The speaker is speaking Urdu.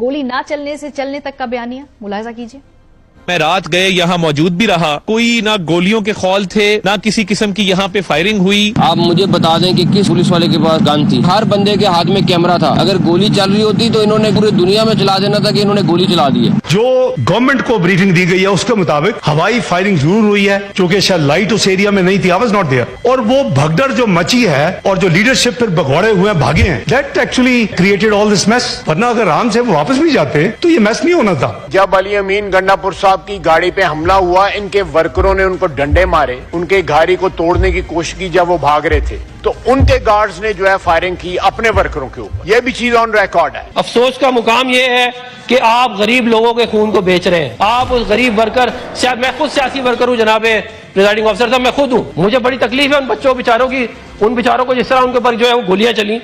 گولی نہ چلنے سے چلنے تک کا بیانیہ ملاحظہ کیجیے. میں رات گئے یہاں موجود بھی رہا, کوئی نہ گولیوں کے خول تھے نہ کسی قسم کی یہاں پہ فائرنگ ہوئی. آپ مجھے بتا دیں کہ کس پولیس والے کے پاس گن تھی؟ ہر بندے کے ہاتھ میں کیمرہ تھا. اگر گولی چل رہی ہوتی تو انہوں نے پوری دنیا میں چلا دینا تھا کہ انہوں نے گولی چلا دی ہے. جو گورنمنٹ کو بریفنگ دی گئی ہے اس کے مطابق ہوائی فائرنگ ضرور ہوئی ہے, چونکہ شاید لائٹ اس ایریا میں نہیں تھی, آئی واز ناٹ دیئر, اور وہ بھگدڑ جو مچی ہے اور جو لیڈرشپ پھر بگوڑے ہوئے بھاگے ہیں, that actually created all this mass. ورنہ اگر آرام سے وہ واپس بھی جاتے تو یہ میس نہیں ہونا تھا. جب علی امین گنڈا پور صاحب کی گاڑی پہ حملہ ہوا, ان کے ورکروں نے ان کو ڈنڈے مارے, ان کے گاڑی کو توڑنے کی کوشش کی جب وہ بھاگ رہے تھے, تو ان کے گارڈز نے جو ہے فائرنگ کی اپنے ورکروں کے اوپر. یہ بھی چیز آن ریکارڈ ہے. افسوس کا مقام یہ ہے کہ آپ غریب لوگوں کے خون کو بیچ رہے ہیں. آپ اس غریب ورکر, میں خود سیاسی ورکر ہوں جناب پریزائڈنگ آفیسر صاحب, میں خود ہوں, مجھے بڑی تکلیف ہے ان بچوں بیچاروں کی, ان بیچاروں کو جس طرح ان کے اوپر جو ہے وہ گولیاں چلی.